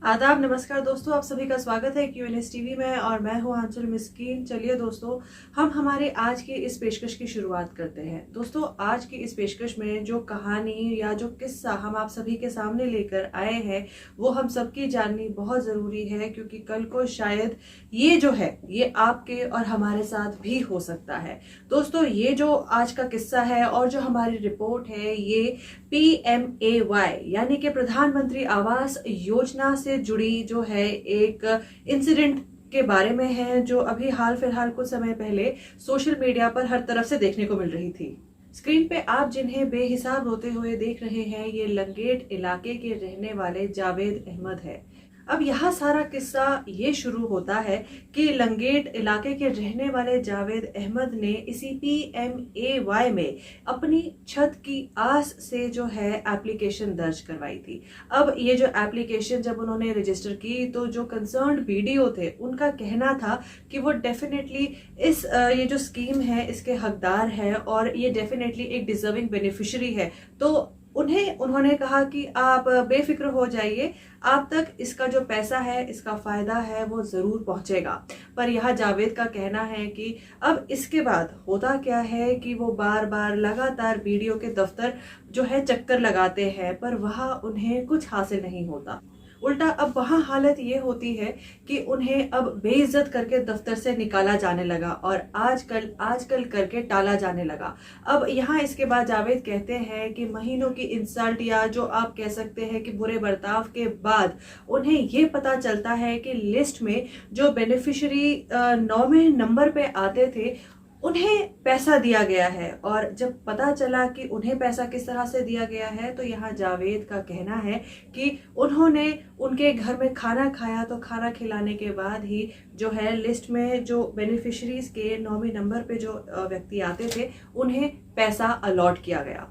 आदाब, नमस्कार दोस्तों, आप सभी का स्वागत है क्यूएनएस टीवी में और मैं हूं आंचल मिस्कीन। चलिए दोस्तों, हम हमारे आज की इस पेशकश की शुरुआत करते हैं। दोस्तों, आज की इस पेशकश में जो कहानी या जो किस्सा हम आप सभी के सामने लेकर आए हैं वो हम सबकी जाननी बहुत ज़रूरी है, क्योंकि कल को शायद ये जो है ये आपके और हमारे साथ भी हो सकता है। दोस्तों, ये जो आज का किस्सा है और जो हमारी रिपोर्ट है ये PMAY यानी कि प्रधानमंत्री आवास योजना से जुड़ी जो है एक इंसिडेंट के बारे में है, जो अभी हाल फिलहाल कुछ समय पहले सोशल मीडिया पर हर तरफ से देखने को मिल रही थी। स्क्रीन पे आप जिन्हें बेहिसाब रोते हुए देख रहे हैं ये लंगेट इलाके के रहने वाले जावेद अहमद है। अब यहाँ सारा किस्सा ये शुरू होता है कि लंगेट इलाके के रहने वाले जावेद अहमद ने इसी PMAY में अपनी छत की आस से जो है एप्लीकेशन दर्ज करवाई थी। अब ये जो एप्लीकेशन जब उन्होंने रजिस्टर की तो जो कंसर्न्ड BDO थे उनका कहना था कि वो डेफिनेटली इस ये जो स्कीम है इसके हकदार है और ये डेफिनेटली एक डिजर्विंग बेनिफिशियरी है। तो उन्होंने कहा कि आप बेफिक्र हो जाइए, आप तक इसका जो पैसा है, इसका फायदा है वो जरूर पहुंचेगा। पर यहाँ जावेद का कहना है कि अब इसके बाद होता क्या है कि वो बार बार लगातार BDO के दफ्तर जो है चक्कर लगाते हैं, पर वहाँ उन्हें कुछ हासिल नहीं होता। उल्टा अब वहाँ हालत ये होती है कि उन्हें अब बेइज्जत करके दफ्तर से निकाला जाने लगा और आजकल करके टाला जाने लगा। अब यहाँ इसके बाद जावेद कहते हैं कि महीनों की इंसल्ट या जो आप कह सकते हैं कि बुरे बर्ताव के बाद उन्हें ये पता चलता है कि लिस्ट में जो बेनिफिशियरी 9वें नंबर पे आते थे उन्हें पैसा दिया गया है। और जब पता चला कि उन्हें पैसा किस तरह से दिया गया है तो यहाँ जावेद का कहना है कि उन्होंने उनके घर में खाना खाया, तो खाना खिलाने के बाद ही जो है लिस्ट में जो बेनिफिशरीज के 9वें नंबर पे जो व्यक्ति आते थे उन्हें पैसा अलॉट किया गया।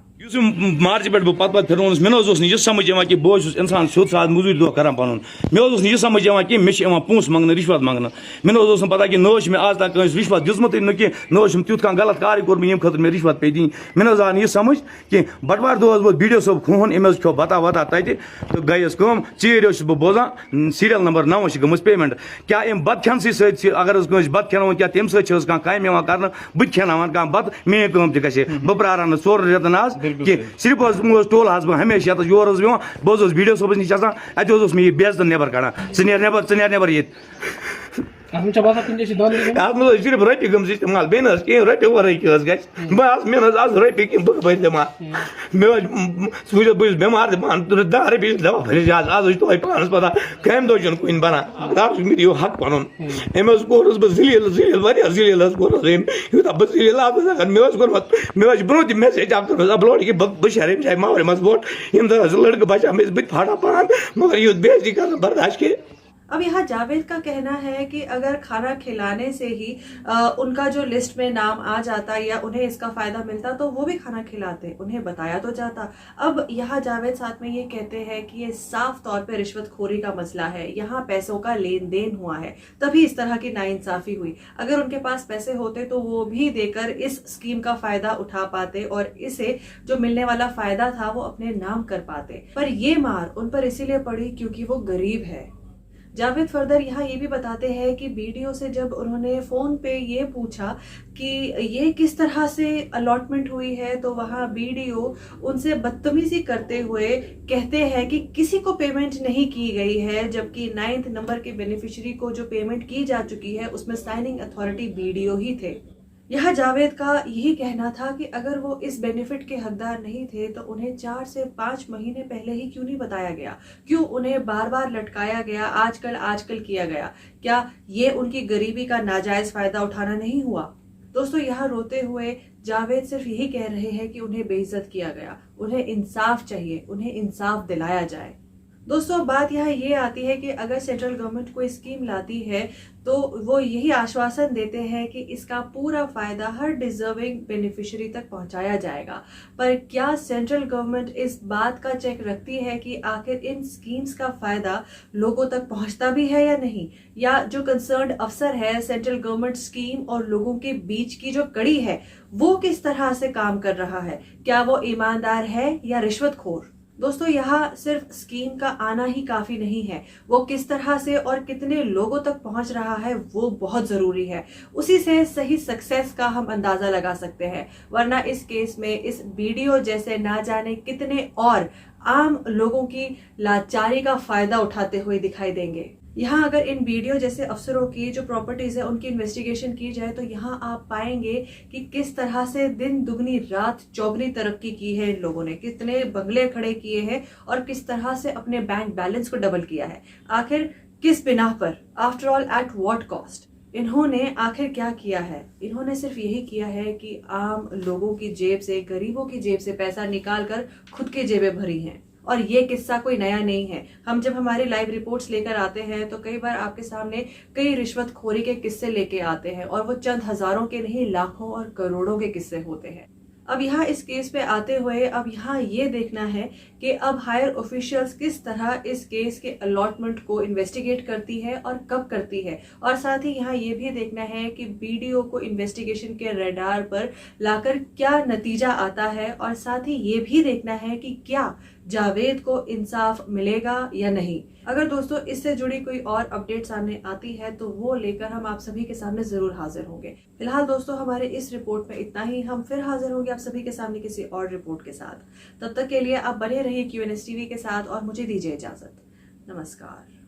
मार्च पे बह पत फिर मे समझ कि बहुत इंसान सोद साद मजूरी दो कर पुन मे समझ कि मे पोस मंगन रिश्वत मंगन मे पता कि न मे आज तक रिश्वत दिसमुत कि न तुत कह गलत कार कोर ये खतर मे रिश्वत पे दी। मे आव यह समझ कि बटवार दह वो BDO सब खून अम खो बता वता तत तो गयस चीर बह बोजान सीरियल नंबर 9 गम पेमेंट क्या अम बत खेन सत अगर बत खेन क्या तम सत कम कर बह खेनान कह बत मे कम तह बह प्रारान 4 रेतन आज कि सिर्फ टोल बह हमेशा योर बह BDO सबस नश अत मे बेजत नबर कड़ान षे नबर ये सिर्फ रपी गम इस्तेमाल बे रपी वे बस मे आज रपी कि बह दिमा मे बस बेमार 10 रपी दवा फल आज तुम पानस पता कम दह कुन बनान आप दियो हक पन अमस कोरस बह जलील वारिया जलील यूता बह जलील मे ब्रो तक मैसेज अपलोड कि बह शहर जाए मावरे मज वोट यम लड़के बचा मे बह फाड़ा पान मगर युद्ध बेजती कर बर्दाश्त के। अब यहाँ जावेद का कहना है कि अगर खाना खिलाने से ही उनका जो लिस्ट में नाम आ जाता या उन्हें इसका फायदा मिलता तो वो भी खाना खिलाते, उन्हें बताया तो जाता। अब यहाँ जावेद साथ में ये कहते हैं कि ये साफ तौर पे रिश्वतखोरी का मसला है, यहाँ पैसों का लेन देन हुआ है तभी इस तरह की नाइंसाफी हुई। अगर उनके पास पैसे होते तो वो भी देकर इस स्कीम का फायदा उठा पाते और इसे जो मिलने वाला फायदा था वो अपने नाम कर पाते। पर ये मार उन पर इसीलिए पड़ी क्योंकि वो गरीब है। जावेद फर्दर यहाँ ये भी बताते हैं कि BDO से जब उन्होंने फोन पे ये पूछा कि ये किस तरह से अलॉटमेंट हुई है तो वहाँ BDO उनसे बदतमीजी करते हुए कहते हैं कि किसी को पेमेंट नहीं की गई है, जबकि 9th नंबर के बेनिफिशियरी को जो पेमेंट की जा चुकी है उसमें साइनिंग अथॉरिटी BDO ही थे। यह जावेद का यही कहना था कि अगर वो इस बेनिफिट के हकदार नहीं थे तो उन्हें 4 से 5 महीने पहले ही क्यों नहीं बताया गया, क्यों उन्हें बार बार लटकाया गया, आजकल किया गया। क्या ये उनकी गरीबी का नाजायज फायदा उठाना नहीं हुआ? दोस्तों, यहाँ रोते हुए जावेद सिर्फ यही कह रहे हैं कि उन्हें बेइज्जत किया गया, उन्हें इंसाफ चाहिए, उन्हें इंसाफ दिलाया जाए। दोस्तों, बात यहाँ ये आती है कि अगर सेंट्रल गवर्नमेंट कोई स्कीम लाती है तो वो यही आश्वासन देते हैं कि इसका पूरा फायदा हर डिजर्विंग बेनिफिशियरी तक पहुंचाया जाएगा। पर क्या सेंट्रल गवर्नमेंट इस बात का चेक रखती है कि आखिर इन स्कीम्स का फायदा लोगों तक पहुंचता भी है या नहीं, या जो कंसर्न्ड अफसर है सेंट्रल गवर्नमेंट स्कीम और लोगों के बीच की जो कड़ी है वो किस तरह से काम कर रहा है, क्या वो ईमानदार है या रिश्वतखोर? दोस्तों यहाँ सिर्फ स्कीम का आना ही काफी नहीं है, वो किस तरह से और कितने लोगों तक पहुंच रहा है वो बहुत जरूरी है। उसी से सही सक्सेस का हम अंदाजा लगा सकते हैं, वरना इस केस में इस वीडियो जैसे ना जाने कितने और आम लोगों की लाचारी का फायदा उठाते हुए दिखाई देंगे। यहाँ अगर इन वीडियो जैसे अफसरों की जो प्रॉपर्टीज है उनकी इन्वेस्टिगेशन की जाए तो यहाँ आप पाएंगे कि किस तरह से दिन दुगनी रात चौगनी तरक्की की है इन लोगों ने, कितने बंगले खड़े किए हैं और किस तरह से अपने बैंक बैलेंस को डबल किया है। आखिर किस बिना पर, after all at what cost? इन्होंने आखिर क्या किया है? इन्होंने सिर्फ यही किया है कि आम लोगों की जेब से, गरीबों की जेब से पैसा निकाल कर खुद की जेबें भरी हैं। और ये किस्सा कोई नया नहीं है। हम जब हमारी लाइव रिपोर्ट्स लेकर आते हैं तो कई बार आपके सामने कई रिश्वतखोरी के किस्से लेके आते हैं, और वो चंद हजारों के नहीं, लाखों और करोड़ों के किस्से होते हैं। अब यहाँ इस केस पे आते हुए अब यहाँ ये देखना है कि अब हायर ऑफिशियल्स किस तरह इस केस के अलॉटमेंट को इन्वेस्टिगेट करती है और कब करती है, और साथ ही यहाँ ये भी देखना है कि वीडियो को इन्वेस्टिगेशन के रडार पर लाकर क्या नतीजा आता है, और साथ ही ये भी देखना है कि क्या जावेद को इंसाफ मिलेगा या नहीं। अगर दोस्तों इससे जुड़ी कोई और अपडेट सामने आती है तो वो लेकर हम आप सभी के सामने जरूर हाजिर होंगे। फिलहाल दोस्तों हमारे इस रिपोर्ट में इतना ही। हम फिर हाजिर होंगे आप सभी के सामने किसी और रिपोर्ट के साथ। तब तक के लिए आप बने रहिए QNS TV के साथ और मुझे दीजिए इजाजत। नमस्कार।